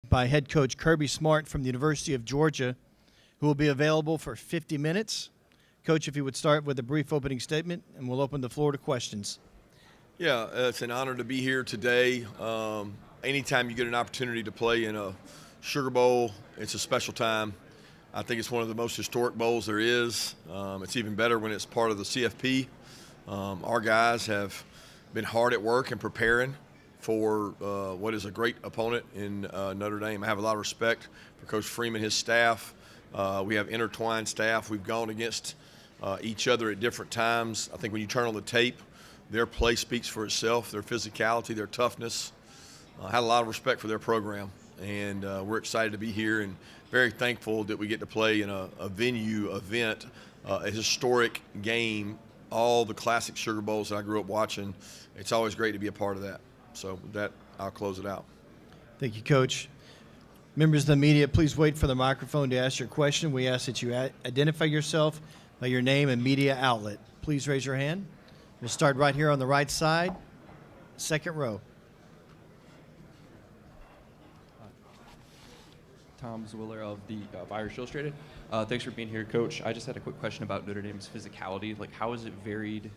by head coach Kirby Smart from the University of Georgia, who will be available for 50 minutes. Coach, if you would start with a brief opening statement, and we'll open the floor to questions. Yeah, it's an honor to be here today. Anytime you get an opportunity to play in a Sugar Bowl, it's a special time. I think it's one of the most historic bowls there is. It's even better when it's part of the CFP. Our guys have been hard at work and preparing for what is a great opponent in Notre Dame. I have a lot of respect for Coach Freeman, his staff. We have intertwined staff. We've gone against each other at different times. I think when you turn on the tape, their play speaks for itself, their physicality, their toughness. I had a lot of respect for their program, and we're excited to be here and very thankful that we get to play in a venue event, a historic game, all the classic Sugar Bowls that I grew up watching. It's always great to be a part of that. So with that, I'll close it out. Thank you, Coach. Members of the media, please wait for the microphone to ask your question. We ask that you identify yourself by your name and media outlet. Please raise your hand. We'll start right here on the right side, second row. Tom Zwiller of Irish Illustrated. Thanks for being here, Coach. I just had a quick question about Notre Dame's physicality. Like, how has it varied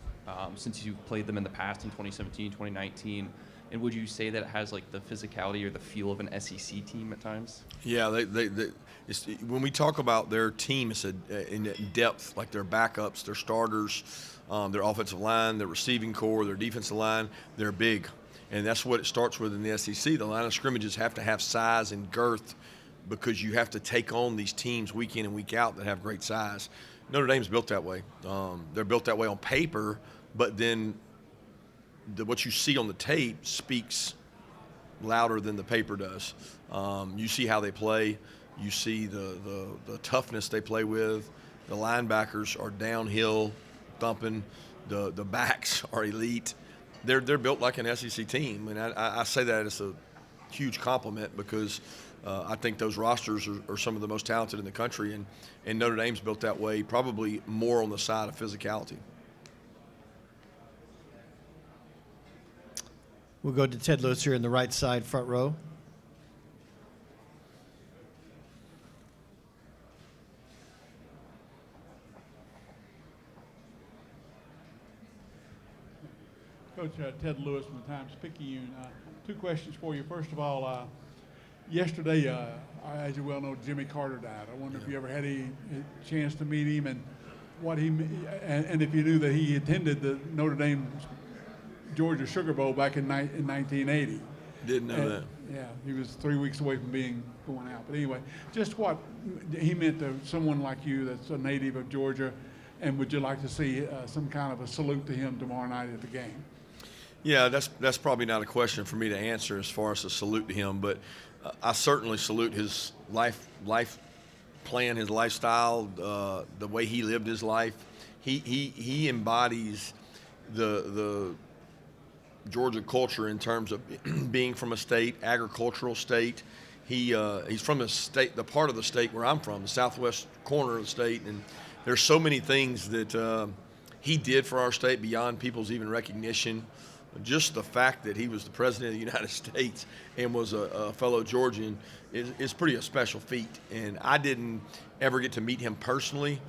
since you've played them in the past in 2017, 2019? And would you say that it has like the physicality or the feel of an SEC team at times? Yeah, when we talk about their team, it's in depth, like their backups, their starters, their offensive line, their receiving core, their defensive line. They're big, and that's what it starts with in the SEC. The line of scrimmages have to have size and girth, because you have to take on these teams week in and week out that have great size. Notre Dame's built that way. They're built that way on paper, but then what you see on the tape speaks louder than the paper does. You see how they play. You see the toughness they play with. The linebackers are downhill thumping. The backs are elite. They're built like an SEC team, and I say that as a huge compliment because I think those rosters are some of the most talented in the country, and Notre Dame's built that way, probably more on the side of physicality. We'll go to Ted Lewis here in the right side, front row. Coach, Ted Lewis from the Times-Picayune. Two questions for you. First of all, yesterday, as you well know, Jimmy Carter died. I wonder if you ever had a chance to meet him and and if you knew that he attended the Notre Dame Georgia Sugar Bowl back in 1980. Didn't know that. Yeah, he was 3 weeks away from going out. But anyway, just what he meant to someone like you that's a native of Georgia, and would you like to see some kind of a salute to him tomorrow night at the game? Yeah, that's probably not a question for me to answer as far as a salute to him, but I certainly salute his life plan, his lifestyle, the way he lived his life. He embodies the Georgia culture in terms of being from a state, agricultural state. He's from the part of the state where I'm from, the southwest corner of the state, and there's so many things that he did for our state beyond people's even recognition. Just the fact that he was the president of the United States and was a fellow Georgian is pretty a special feat. And I didn't ever get to meet him personally.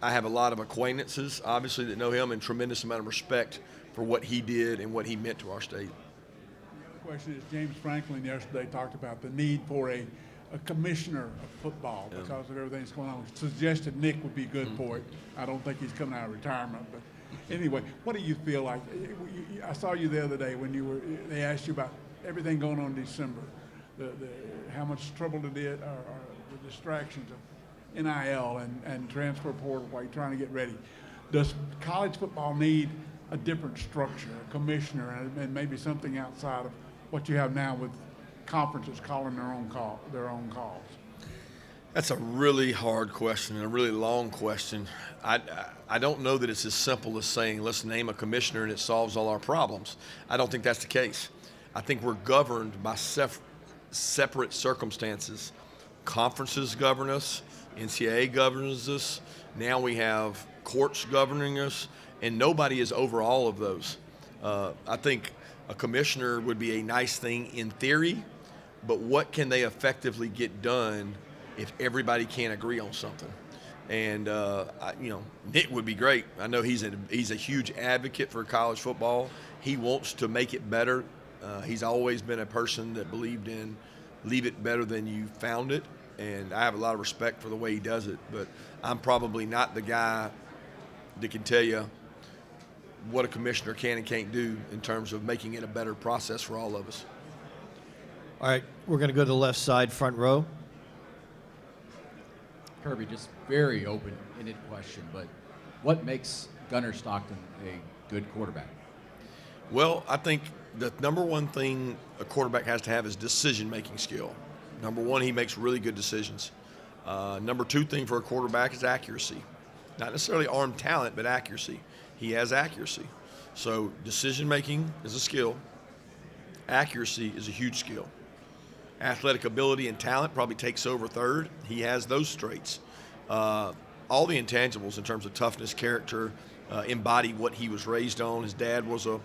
I have a lot of acquaintances, obviously, that know him, and tremendous amount of respect for what he did and what he meant to our state. The other question is, James Franklin yesterday talked about the need for a commissioner of football because of everything that's going on. Suggested Nick would be good for it. I don't think he's coming out of retirement, but anyway, what do you feel like? I saw you the other day when they asked you about everything going on in December, how much trouble it did, or the distractions of NIL and transfer portal while you're trying to get ready. Does college football need a different structure, a commissioner, and maybe something outside of what you have now with conferences calling their own calls? That's a really hard question and a really long question. I don't know that it's as simple as saying, let's name a commissioner and it solves all our problems. I don't think that's the case. I think we're governed by separate circumstances. Conferences govern us, NCAA governs us, now we have courts governing us, and nobody is over all of those. I think a commissioner would be a nice thing in theory, but what can they effectively get done if everybody can't agree on something? And Nick would be great. I know he's a huge advocate for college football. He wants to make it better. He's always been a person that believed in leave it better than you found it, and I have a lot of respect for the way he does it. But I'm probably not the guy that can tell you what a commissioner can and can't do in terms of making it a better process for all of us. All right, we're going to go to the left side, front row. Kirby, just very open-ended question, but what makes Gunnar Stockton a good quarterback? Well, I think the number one thing a quarterback has to have is decision-making skill. Number one, he makes really good decisions. Number two thing for a quarterback is accuracy. Not necessarily arm talent, but accuracy. He has accuracy. So decision-making is a skill. Accuracy is a huge skill. Athletic ability and talent probably takes over third. He has those traits. All the intangibles in terms of toughness, character, embody what he was raised on. His dad was a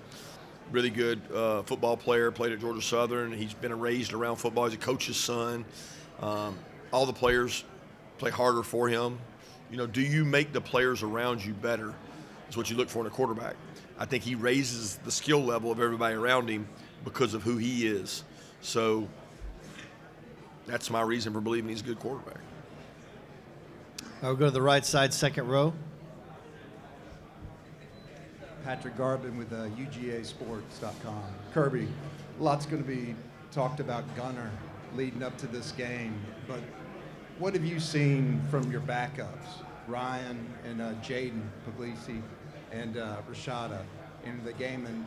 really good football player, played at Georgia Southern. He's been raised around football. He's a coach's son. All the players play harder for him. Do you make the players around you better? Is what you look for in a quarterback. I think he raises the skill level of everybody around him because of who he is. So that's my reason for believing he's a good quarterback. We'll go to the right side, second row. Patrick Garvin with UGAsports.com. Kirby, lots going to be talked about Gunnar leading up to this game, but what have you seen from your backups, Ryan and Jaden Puglisi and Rashada, in the game? And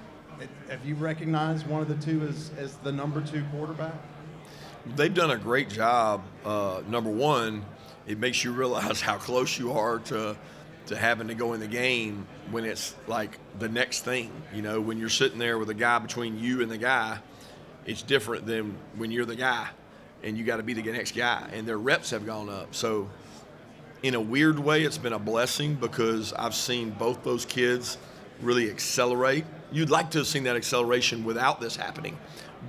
have you recognized one of the two as the number 2 quarterback? They've done a great job. Number one, it makes you realize how close you are to having to go in the game when it's like the next thing. When you're sitting there with a guy between you and the guy, it's different than when you're the guy and you got to be the next guy, and their reps have gone up. So in a weird way, it's been a blessing because I've seen both those kids really accelerate. You'd like to have seen that acceleration without this happening,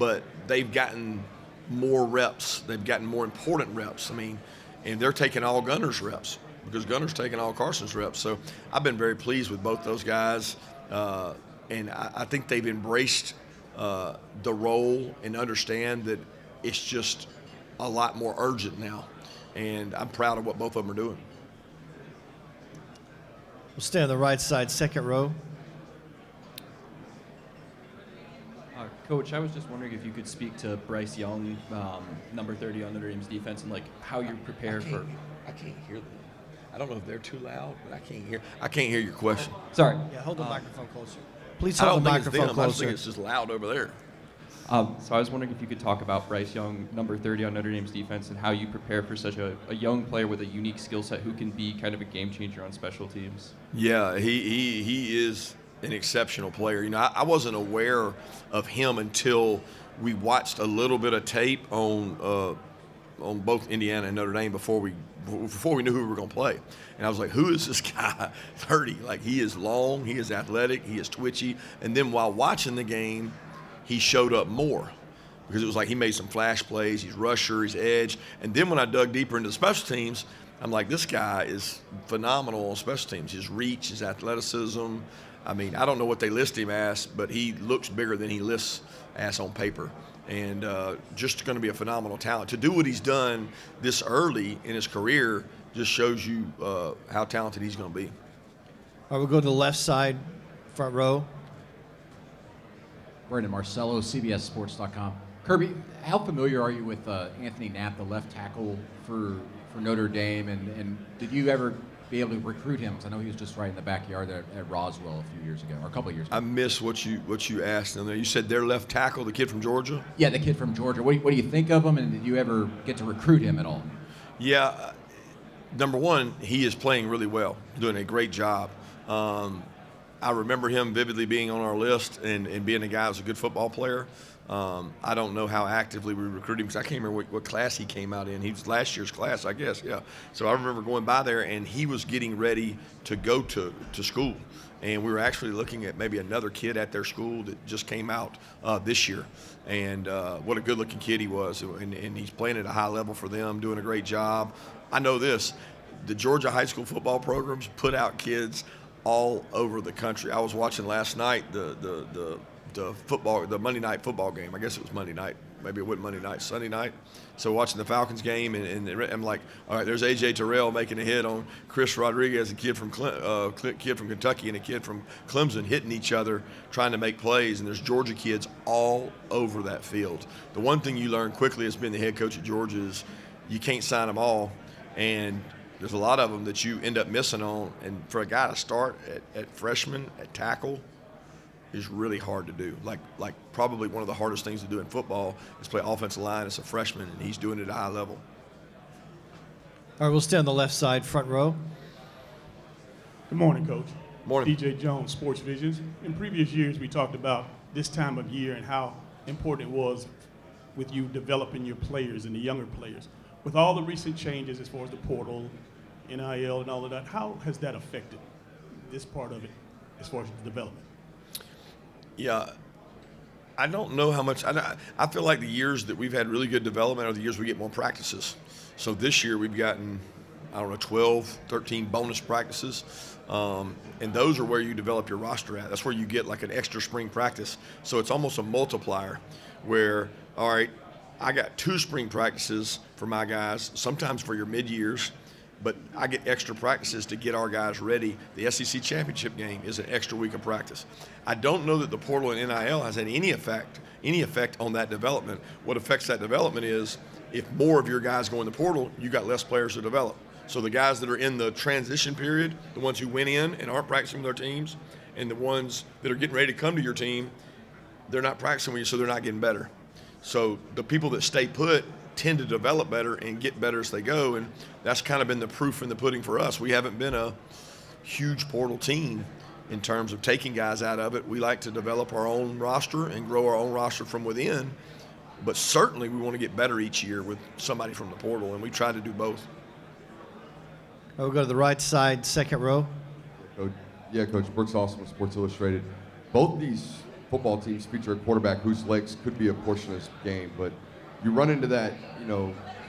but they've gotten more reps. They've gotten more important reps. And they're taking all Gunnar's reps because Gunnar's taking all Carson's reps. So I've been very pleased with both those guys, and I think they've embraced the role and understand that it's just a lot more urgent now, and I'm proud of what both of them are doing. We'll stay on the right side, second row. Coach, I was just wondering if you could speak to Bryce Young, number 30 on Notre Dame's defense, and how you prepare for. I can't hear them. I don't know if they're too loud, but I can't hear your question. Sorry. Yeah, hold the microphone closer. Please I hold don't the think it's microphone them. I just think closer. it's just loud over there. So I was wondering if you could talk about Bryce Young, number 30 on Notre Dame's defense, and how you prepare for such a young player with a unique skill set who can be kind of a game changer on special teams. Yeah, he is an exceptional player. I wasn't aware of him until we watched a little bit of tape on both Indiana and Notre Dame before we knew who we were going to play. And I was like, who is this guy? 30. He is long, he is athletic, he is twitchy. And then while watching the game, he showed up more because it was like he made some flash plays. He's rusher, he's edge. And then when I dug deeper into the special teams, I'm like, this guy is phenomenal on special teams. His reach, his athleticism. I don't know what they list him as, but he looks bigger than he lists as on paper. And just going to be a phenomenal talent. To do what he's done this early in his career just shows you how talented he's going to be. All right, we'll go to the left side, front row. Brandon Marcello, CBSSports.com. Kirby, how familiar are you with Anthony Knapp, the left tackle for Notre Dame, and did you ever be able to recruit him? Because I know he was just right in the backyard at Roswell a few years ago, or a couple of years ago. I missed what you asked in there. You said their left tackle, the kid from Georgia? Yeah, the kid from Georgia. What do you think of him, and did you ever get to recruit him at all? Yeah, number one, he is playing really well, doing a great job. I remember him vividly being on our list and being a guy who's a good football player. I don't know how actively we recruited him because I can't remember what class he came out in. He was last year's class, I guess, yeah. So I remember going by there, and he was getting ready to go to school. And we were actually looking at maybe another kid at their school that just came out this year. And what a good-looking kid he was. And he's playing at a high level for them, doing a great job. I know this. The Georgia high school football programs put out kids all over the country. I was watching last night the Monday night football game. I guess it was Monday night. Maybe it wasn't Monday night, Sunday night. So watching the Falcons game, and I'm like, all right, there's A.J. Terrell making a hit on Chris Rodriguez, a kid from Kentucky and a kid from Clemson hitting each other, trying to make plays, and there's Georgia kids all over that field. The one thing you learn quickly as being the head coach at Georgia is you can't sign them all, and there's a lot of them that you end up missing on. And for a guy to start at freshman, at tackle, is really hard to do. Like probably one of the hardest things to do in football is play offensive line as a freshman, and he's doing it at a high level. All right, we'll stay on the left side, front row. Good morning, Coach. Morning. DJ Jones, Sports Visions. In previous years, we talked about this time of year and how important it was with you developing your players and the younger players. With all the recent changes as far as the portal, NIL, and all of that, how has that affected this part of it as far as the development? Yeah, I don't know how much. I feel like the years that we've had really good development are the years we get more practices. So this year we've gotten, 12, 13 bonus practices. And those are where you develop your roster at. That's where you get like an extra spring practice. So it's almost a multiplier where, all right, I got 2 spring practices for my guys, sometimes for your mid-years, but I get extra practices to get our guys ready. The SEC championship game is an extra week of practice. I don't know that the portal and NIL has had any effect on that development. What affects that development is if more of your guys go in the portal, you got less players to develop. So the guys that are in the transition period, the ones who went in and aren't practicing with their teams, and the ones that are getting ready to come to your team, they're not practicing with you, so they're not getting better. So the people that stay put tend to develop better and get better as they go, and that's kind of been the proof in the pudding for us. We haven't been a huge portal team in terms of taking guys out of it. We like to develop our own roster and grow our own roster from within, but certainly we want to get better each year with somebody from the portal, and we try to do both. We'll go to the right side, second row. Coach Brooks Austin with Sports Illustrated. Both these football teams feature a quarterback whose legs could be a portion of this game, but you run into that,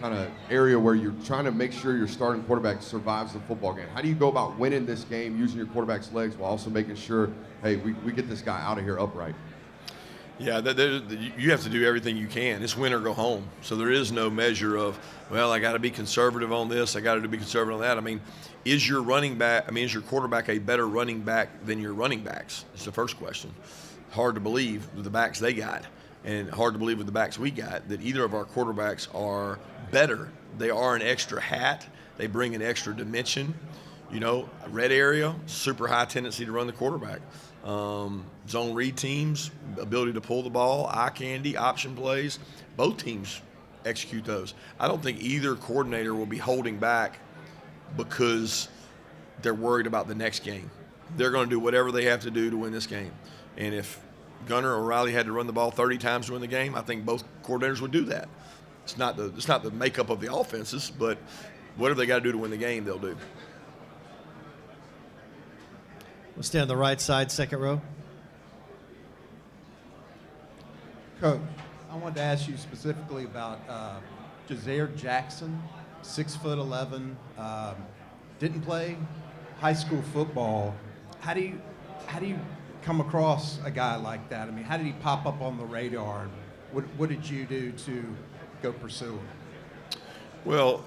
kind of area where you're trying to make sure your starting quarterback survives the football game. How do you go about winning this game using your quarterback's legs while also making sure, hey, we get this guy out of here upright? Yeah, you have to do everything you can. It's win or go home. So there is no measure of, well, I got to be conservative on this, I got to be conservative on that. I mean, is your quarterback a better running back than your running backs? It's the first question. Hard to believe with the backs they got, and hard to believe with the backs we got, that either of our quarterbacks are better. They are an extra hat. They bring an extra dimension. Red area, super high tendency to run the quarterback. Zone read teams, ability to pull the ball, eye candy, option plays. Both teams execute those. I don't think either coordinator will be holding back because they're worried about the next game. They're going to do whatever they have to do to win this game. And if Gunner or Riley had to run the ball 30 times to win the game, I think both coordinators would do that. It's not the makeup of the offenses, but whatever they got to do to win the game, they'll do. We'll stay on the right side, second row. Coach, I wanted to ask you specifically about Jazair Jackson, 6'11", didn't play high school football. How do you come across a guy like that? I mean, how did he pop up on the radar? What did you do to go pursue him? Well,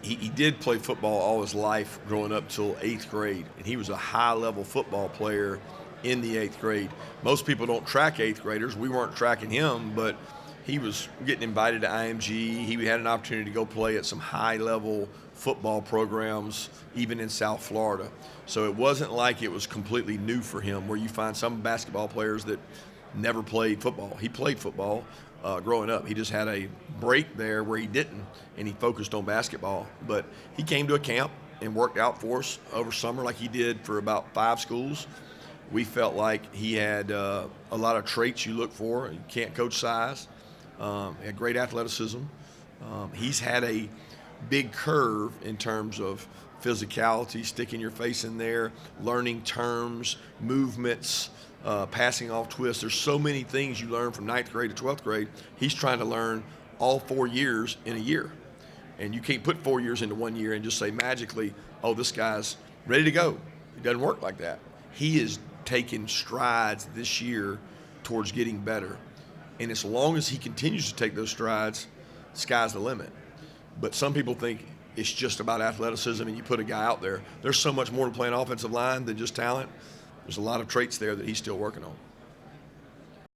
he did play football all his life growing up till 8th grade, and he was a high-level football player in the 8th grade. Most people don't track 8th graders. We weren't tracking him, but he was getting invited to IMG. He had an opportunity to go play at some high-level football programs, even in South Florida. So it wasn't like it was completely new for him, where you find some basketball players that never played football. He played football growing up. He just had a break there where he didn't, and he focused on basketball. But he came to a camp and worked out for us over summer like he did for about 5 schools. We felt like he had a lot of traits you look for. You can't coach size. He had great athleticism. He's had a big curve in terms of physicality, sticking your face in there, learning terms, movements, passing off twists. There's so many things you learn from 9th grade to 12th grade. He's trying to learn all 4 years in a year. And you can't put 4 years into 1 year and just say magically, oh, this guy's ready to go. It doesn't work like that. He is taking strides this year towards getting better. And as long as he continues to take those strides, sky's the limit. But some people think it's just about athleticism and you put a guy out there. There's so much more to playing offensive line than just talent. There's a lot of traits there that he's still working on.